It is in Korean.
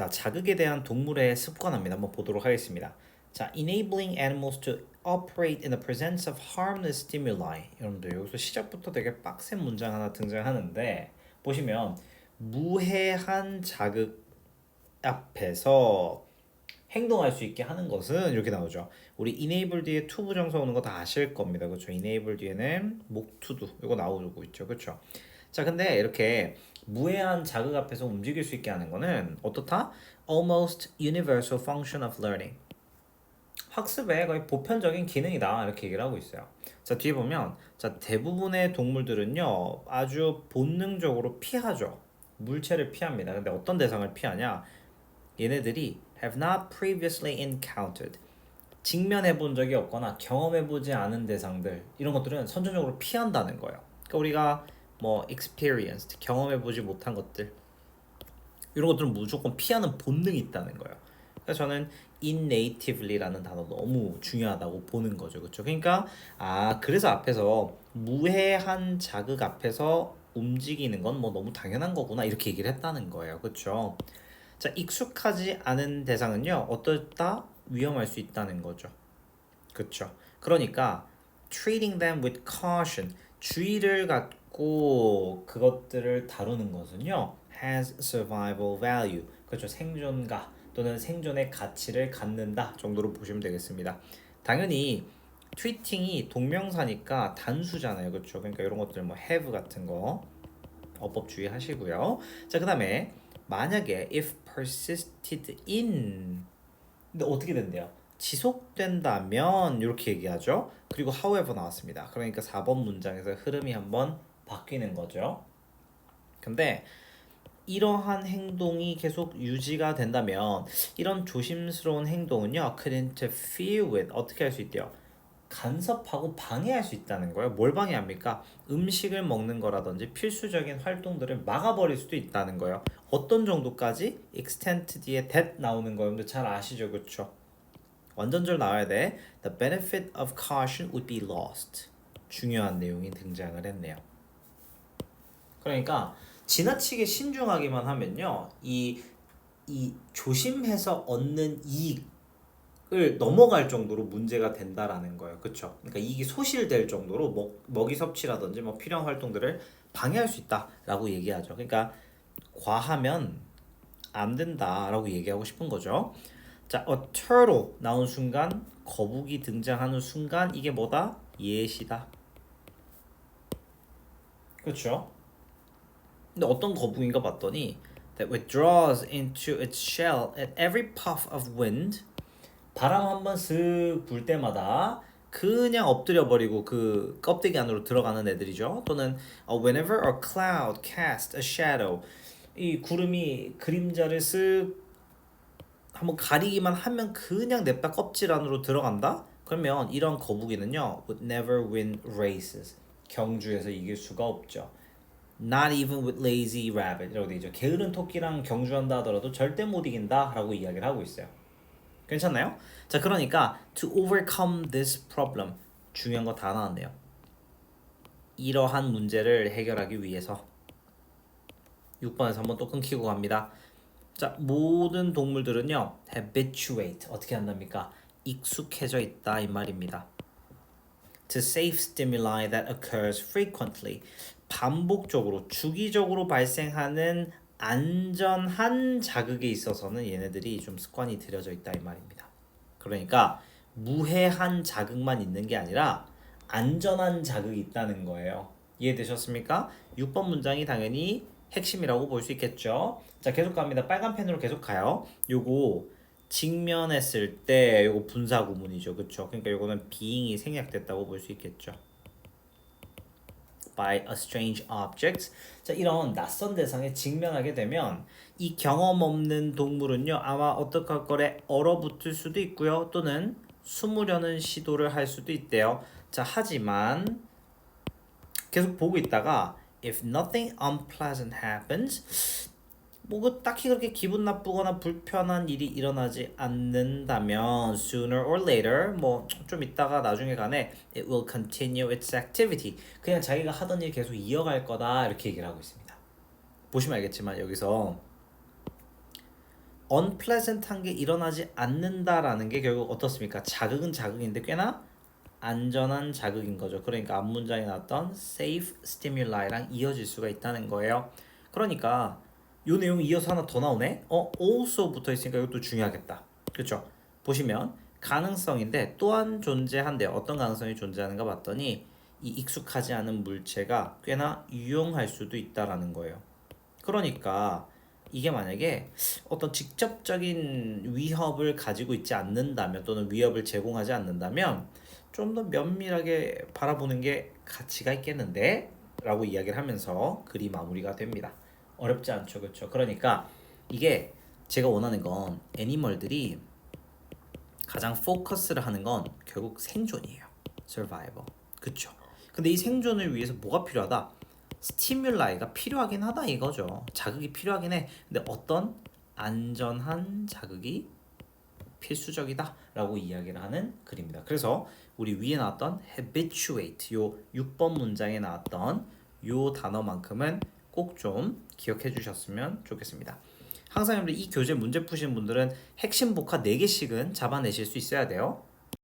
자, 자극에 대한 동물의 습관입니다. 한번 보도록 하겠습니다. 자, enabling animals to operate in the presence of harmless stimuli. 여러분들 여기서 시작부터 되게 빡센 문장 하나 등장하는데 보시면 무해한 자극 앞에서 행동할 수 있게 하는 것은 이렇게 나오죠. 우리 enable 뒤에 to 부정사 오는 거 다 아실 겁니다. 그렇죠? enable 뒤에는 목 to do 이거 나오고 있죠. 그렇죠? 자, 근데 이렇게 무해한 자극 앞에서 움직일 수 있게 하는 거는 어떻다? Almost universal function of learning. 학습의 거의 보편적인 기능이다 이렇게 얘기를 하고 있어요. 자, 뒤에 보면 자, 대부분의 동물들은요 아주 본능적으로 피하죠. 물체를 피합니다. 근데 어떤 대상을 피하냐? 얘네들이 have not previously encountered. 직면해 본 적이 없거나 경험해 보지 않은 대상들 이런 것들은 선천적으로 피한다는 거예요. 그러니까 우리가 뭐 experienced 경험해 보지 못한 것들 이런 것들은 무조건 피하는 본능이 있다는 거예요. 그래서 저는 innatively라는 단어 너무 중요하다고 보는 거죠. 그렇죠? 그러니까 그래서 앞에서 무해한 자극 앞에서 움직이는 건 뭐 너무 당연한 거구나 이렇게 얘기를 했다는 거예요. 그렇죠? 자, 익숙하지 않은 대상은요. 어떨다? 위험할 수 있다는 거죠. 그렇죠? 그러니까 treating them with caution, 주의를 갖고 그것들을 다루는 것은요. has survival value. 그렇죠? 생존가 또는 생존의 가치를 갖는다 정도로 보시면 되겠습니다. 당연히 treating이 동명사니까 단수잖아요. 그렇죠? 그러니까 이런 것들 뭐 have 같은 거 어법 주의하시고요. 자, 그다음에 만약에 if persisted in 근데 어떻게 된대요? 지속된다면 이렇게 얘기하죠. 그리고 however 나왔습니다. 그러니까 4번 문장에서 흐름이 한번 바뀌는 거죠. 근데 이러한 행동이 계속 유지가 된다면 이런 조심스러운 행동은요 could interfere with 어떻게 할 수 있대요? 간섭하고 방해할 수 있다는 거예요. 뭘 방해합니까? 음식을 먹는 거라든지 필수적인 활동들을 막아버릴 수도 있다는 거예요. 어떤 정도까지? extent 뒤에 that 나오는 거 여러분들 잘 아시죠? 그렇죠? 완전절 나와야 돼. The benefit of caution would be lost. 중요한 내용이 등장을 했네요. 그러니까 지나치게 신중하기만 하면요. 이 조심해서 얻는 이익을 넘어갈 정도로 문제가 된다라는 거예요. 그렇죠? 그러니까 이익이 소실될 정도로 먹이 섭취라든지 뭐 필요한 활동들을 방해할 수 있다라고 얘기하죠. 그러니까 과하면 안 된다라고 얘기하고 싶은 거죠. 자, a turtle 나온 순간 거북이 등장하는 순간 이게 뭐다? 예시다. 그렇죠? 근데 어떤 거북인가 봤더니 that withdraws into its shell at every puff of wind. 바람 한번 슥 불 때마다 그냥 엎드려 버리고 그 껍데기 안으로 들어가는 애들이죠. 또는 whenever a cloud casts a shadow. 이 구름이 그림자를 쓱 한번 가리기만 하면 그냥 냅다 껍질 안으로 들어간다? 그러면 이런 거북이는요 would never win races. 경주에서 이길 수가 없죠. Not even with lazy rabbit 이라고 되죠. 게으른 토끼랑 경주한다 하더라도 절대 못 이긴다 라고 이야기를 하고 있어요. 괜찮나요? 자, 그러니까 to overcome this problem 중요한 거 다 나왔네요. 이러한 문제를 해결하기 위해서 6번에서 한번 또 끊기고 갑니다. 자, 모든 동물들은요 habituate 어떻게 한답니까? 익숙해져 있다 이 말입니다. To safe stimuli that occurs frequently 반복적으로 주기적으로 발생하는 안전한 자극에 있어서는 얘네들이 좀 습관이 들여져 있다 이 말입니다. 그러니까 무해한 자극만 있는 게 아니라 안전한 자극이 있다는 거예요. 이해되셨습니까? 6번 문장이 당연히 핵심이라고 볼 수 있겠죠. 자, 계속 갑니다. 빨간 펜으로 계속 가요. 요거 직면했을 때 요거 분사 구문이죠. 그쵸? 그러니까 요거는 being이 생략됐다고 볼 수 있겠죠. by a strange object. 자, 이런 낯선 대상에 직면하게 되면 이 경험 없는 동물은요 아마 어떻게 할 거래 얼어붙을 수도 있고요 또는 숨으려는 시도를 할 수도 있대요. 자, 하지만 계속 보고 있다가 if nothing unpleasant happens 뭐 딱히 그렇게 기분 나쁘거나 불편한 일이 일어나지 않는다면 sooner or later 뭐 좀 있다가 나중에 간에 it will continue its activity 그냥 자기가 하던 일 계속 이어갈 거다 이렇게 얘기를 하고 있습니다. 보시면 알겠지만 여기서 unpleasant한 게 일어나지 않는다라는 게 결국 어떻습니까? 자극은 자극인데 꽤나 안전한 자극인 거죠. 그러니까 앞 문장에 나왔던 safe stimuli,랑 이어질 수가 있다는 거예요. 그러니까 이 내용이 이어서 하나 더 나오네. also 붙어 있으니까 이것도 중요하겠다. 그렇죠? 보시면 가능성인데 또한 존재한대요. 어떤 가능성이 존재하는가 봤더니 이 익숙하지 않은 물체가 꽤나 유용할 수도 있다라는 거예요. 그러니까 이게 만약에 어떤 직접적인 위협을 가지고 있지 않는다면 또는 위협을 제공하지 않는다면 좀 더 면밀하게 바라보는 게 가치가 있겠는데? 라고 이야기를 하면서 글이 마무리가 됩니다. 어렵지 않죠, 그렇죠? 그러니까 이게 제가 원하는 건 애니멀들이 가장 포커스를 하는 건 결국 생존이에요. survival. 그쵸? 근데 이 생존을 위해서 뭐가 필요하다? 스티뮬라이가 필요하긴 하다 이거죠. 자극이 필요하긴 해. 근데 어떤 안전한 자극이 필수적이다 라고 이야기를 하는 글입니다. 그래서 우리 위에 나왔던 habituate 요 6번 문장에 나왔던 요 단어만큼은 꼭 좀 기억해 주셨으면 좋겠습니다. 항상 여러분들 이 교재 문제 푸시는 분들은 핵심 복화 4개씩은 잡아내실 수 있어야 돼요.